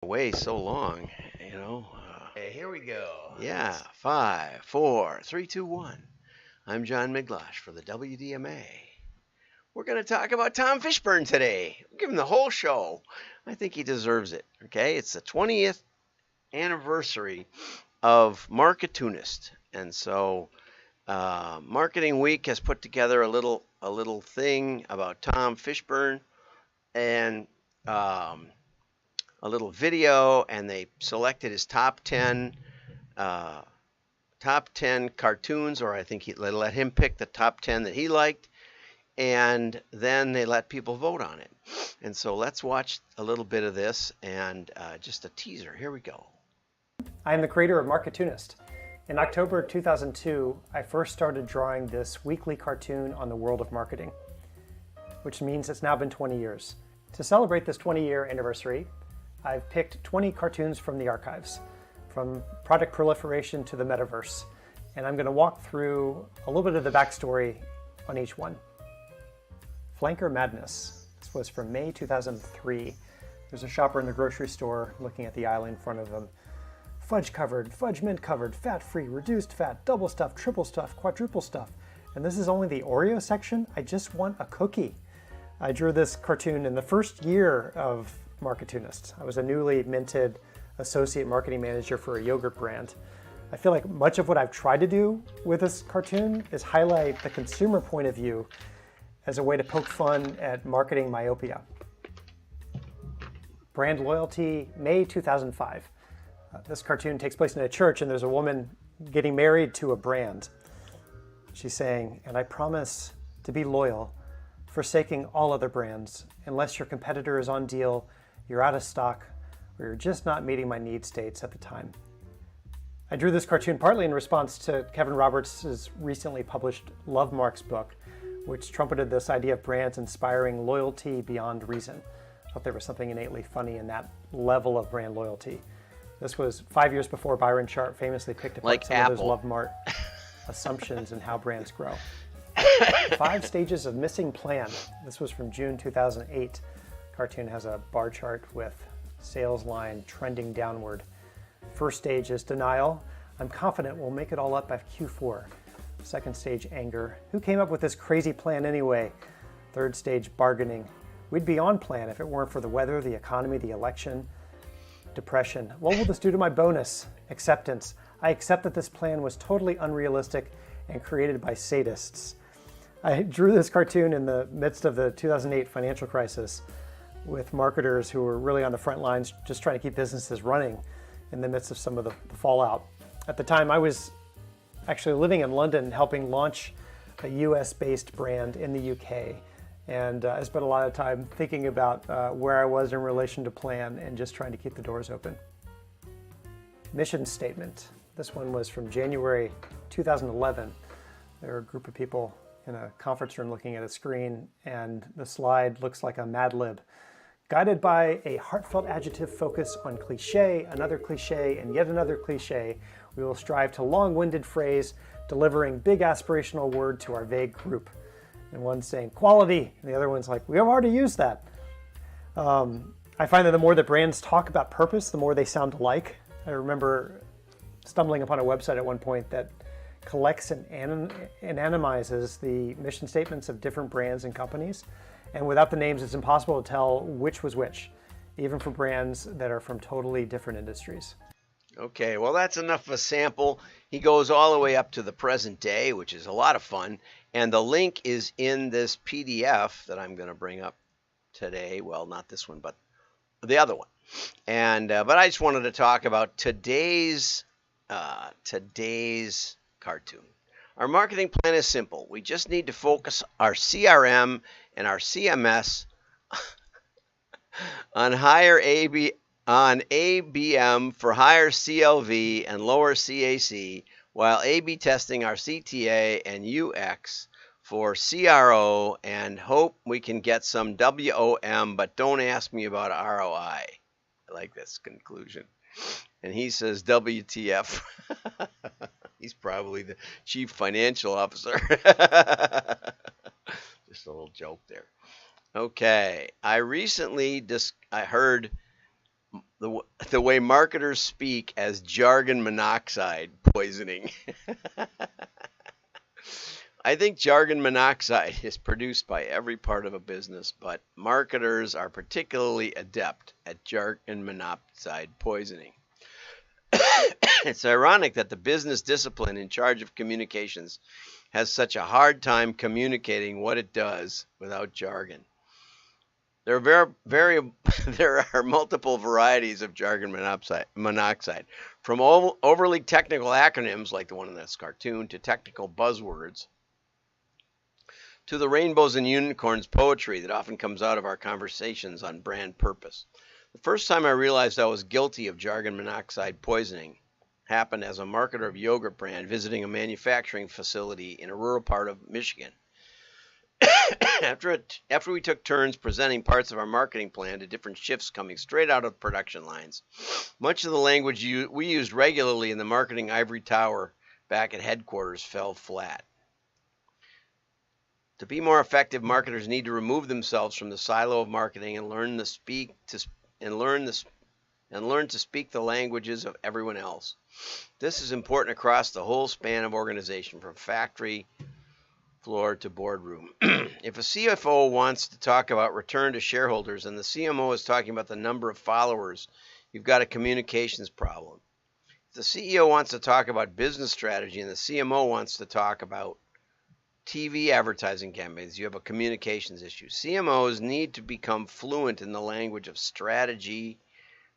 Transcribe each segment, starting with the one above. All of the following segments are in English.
Away so long, you know. Okay, here we go. Yeah, 5, 4, 3, 2, 1. I'm John Miglosh for the WDMA. We're going to talk about Tom Fishburne today. Give him the whole show. I think he deserves it. Okay, it's the 20th anniversary of Marketoonist, and so Marketing Week has put together a little thing about Tom Fishburne and a little video, and they selected his uh, top 10 cartoons, or I think they let him pick the top 10 that he liked, and then they let people vote on it. And so let's watch a little bit of this and just a teaser. Here we go. I am the creator of Marketoonist. In October 2002, I first started drawing this weekly cartoon on the world of marketing, which means it's now been 20 years. To celebrate this 20-year anniversary, I've picked 20 cartoons from the archives, from product proliferation to the metaverse, and I'm going to walk through a little bit of the backstory on each one. Flanker Madness. This was from May 2003. There's a shopper in the grocery store looking at the aisle in front of him. Fudge covered, fudge mint covered, fat free, reduced fat, double stuff, triple stuff, quadruple stuff. And this is only the Oreo section. I just want a cookie. I drew this cartoon in the first year of Marketoonist. I was a newly minted associate marketing manager for a yogurt brand. I feel like much of what I've tried to do with this cartoon is highlight the consumer point of view as a way to poke fun at marketing myopia. Brand loyalty, May 2005. This cartoon takes place in a church, and there's a woman getting married to a brand. She's saying, "And I promise to be loyal, forsaking all other brands, unless your competitor is on deal, you're out of stock, or you're just not meeting my need states at the time." I drew this cartoon partly in response to Kevin Roberts' recently published Love Marks book, which trumpeted this idea of brands inspiring loyalty beyond reason. I thought there was something innately funny in that level of brand loyalty. This was 5 years before Byron Sharp famously picked apart Like some Apple. of those Love Mart assumptions in how brands grow. 5 Stages of Missing Plan. This was from June 2008. Cartoon has a bar chart with sales line trending downward. First stage is denial. I'm confident we'll make it all up by Q4. Second stage, anger. Who came up with this crazy plan anyway? Third stage, bargaining. We'd be on plan if it weren't for the weather, the economy, the election. Depression. What will this do to my bonus? Acceptance. I accept that this plan was totally unrealistic and created by sadists. I drew this cartoon in the midst of the 2008 financial crisis with marketers who were really on the front lines just trying to keep businesses running in the midst of some of the fallout. At the time, I was actually living in London helping launch a US-based brand in the UK. And I spent a lot of time thinking about where I was in relation to plan and just trying to keep the doors open. Mission statement. This one was from January 2011. There were a group of people in a conference room looking at a screen, and the slide looks like a Mad Lib. Guided by a heartfelt adjective focus on cliche, another cliche, and yet another cliche, we will strive to long-winded phrase, delivering big aspirational word to our vague group. And one's saying quality, and the other one's like, we have already used that. I find that the more that brands talk about purpose, the more they sound alike. I remember stumbling upon a website at one point that collects and anonymizes the mission statements of different brands and companies. And without the names, it's impossible to tell which was which, even for brands that are from totally different industries. Okay, well, that's enough of a sample. He goes all the way up to the present day, which is a lot of fun. And the link is in this PDF that I'm going to bring up today. Well, not this one, but the other one. And but I just wanted to talk about today's cartoon. Our marketing plan is simple. We just need to focus our CRM and our CMS on ABM for higher CLV and lower CAC, while A/B testing our CTA and UX for CRO, and hope we can get some WOM, but don't ask me about ROI. I like this conclusion. And he says WTF. He's probably the chief financial officer. Just a little joke there. Okay, I recently I heard the way marketers speak as jargon monoxide poisoning. I think jargon monoxide is produced by every part of a business, but marketers are particularly adept at jargon monoxide poisoning. It's ironic that the business discipline in charge of communications has such a hard time communicating what it does without jargon. There are multiple varieties of jargon monoxide, from overly technical acronyms like the one in this cartoon to technical buzzwords, to the rainbows and unicorns poetry that often comes out of our conversations on brand purpose. The first time I realized I was guilty of jargon monoxide poisoning happened as a marketer of yogurt brand visiting a manufacturing facility in a rural part of Michigan. After we took turns presenting parts of our marketing plan to different shifts coming straight out of production lines, much of the language we used regularly in the marketing ivory tower back at headquarters fell flat. To be more effective, marketers need to remove themselves from the silo of marketing and learn to speak the languages of everyone else. This is important across the whole span of organization, from factory floor to boardroom. If a CFO wants to talk about return to shareholders and the CMO is talking about the number of followers, you've got a communications problem. If the CEO wants to talk about business strategy and the CMO wants to talk about TV advertising campaigns, you have a communications issue. CMOs need to become fluent in the language of strategy,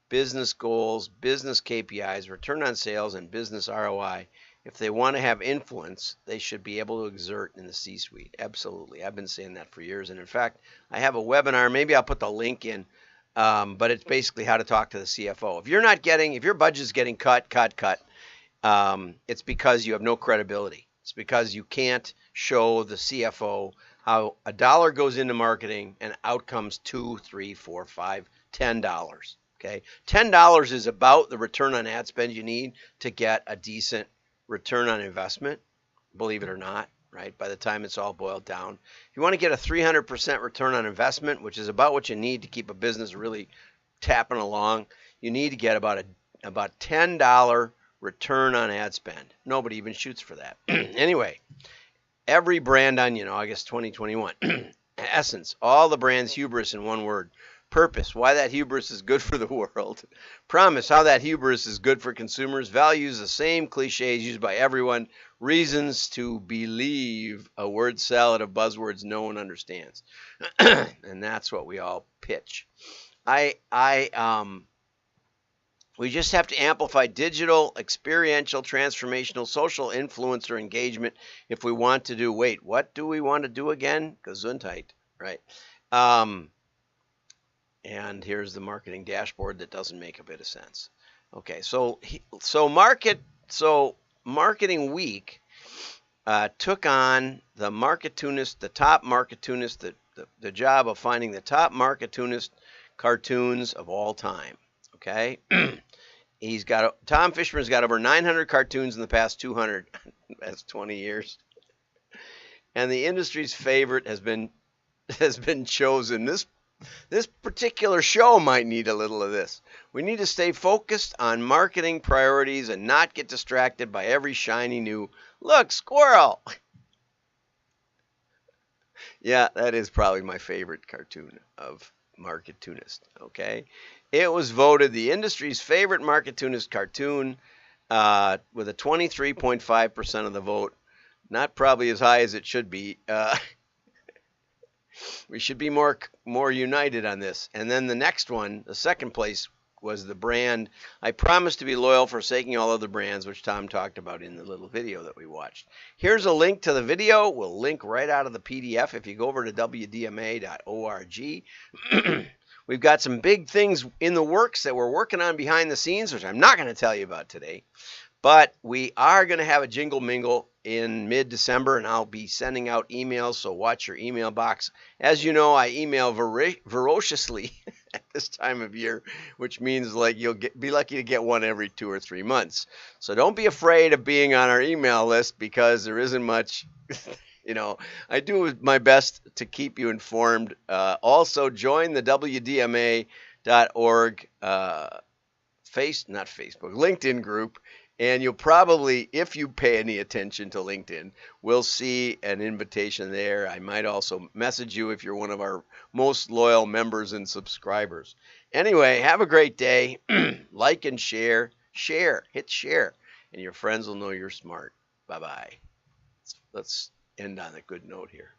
business goals, business KPIs, return on sales, and business ROI. If they want to have influence, they should be able to exert in the C-suite. Absolutely. I've been saying that for years. And in fact, I have a webinar. Maybe I'll put the link in, but it's basically how to talk to the CFO. If your budget's getting cut, it's because you have no credibility. It's because you can't show the CFO how a dollar goes into marketing and out comes $2, $3, $4, $5, $10. Okay, $10 is about the return on ad spend you need to get a decent return on investment, believe it or not, right? By the time it's all boiled down, if you want to get a 300% return on investment, which is about what you need to keep a business really tapping along, you need to get about $10 return on ad spend. Nobody even shoots for that. Anyway, every brand onion, August 2021. Essence, all the brand's hubris in one word. Purpose, why that hubris is good for the world. Promise, how that hubris is good for consumers. Values, the same cliches used by everyone. Reasons to believe, a word salad of buzzwords no one understands. And that's what we all pitch. We just have to amplify digital, experiential, transformational, social influencer engagement if we want to do, what do we want to do again? Gesundheit, right? And here's the marketing dashboard that doesn't make a bit of sense. Okay, so Marketing Week took on the Marketoonist, the top Marketoonist, the job of finding the top Marketoonist cartoons of all time. Okay, Tom Fishburne's got over 900 cartoons in the past 200. That's 20 years, and the industry's favorite has been chosen. This particular show might need a little of this. We need to stay focused on marketing priorities and not get distracted by every shiny new, look, squirrel. Yeah, that is probably my favorite cartoon of Marketoonist, okay? It was voted the industry's favorite Marketoonist cartoon with a 23.5% of the vote. Not probably as high as it should be. We should be more united on this. And then the next one, the second place, was the brand I promise to be loyal, forsaking all other brands, which Tom talked about in the little video that we watched. Here's a link to the video. We'll link right out of the PDF if you go over to wdma.org. We've got some big things in the works that we're working on behind the scenes, which I'm not going to tell you about today. But we are going to have a jingle mingle in mid-December, and I'll be sending out emails, so watch your email box. As you know, I email voraciously at this time of year, which means like you'll be lucky to get one every 2 or 3 months. So don't be afraid of being on our email list, because there isn't much, I do my best to keep you informed. Also, join the WDMA.org LinkedIn group. And you'll probably, if you pay any attention to LinkedIn, we'll see an invitation there. I might also message you if you're one of our most loyal members and subscribers. Anyway, have a great day. Like and share. Hit share. And your friends will know you're smart. Bye-bye. Let's end on a good note here.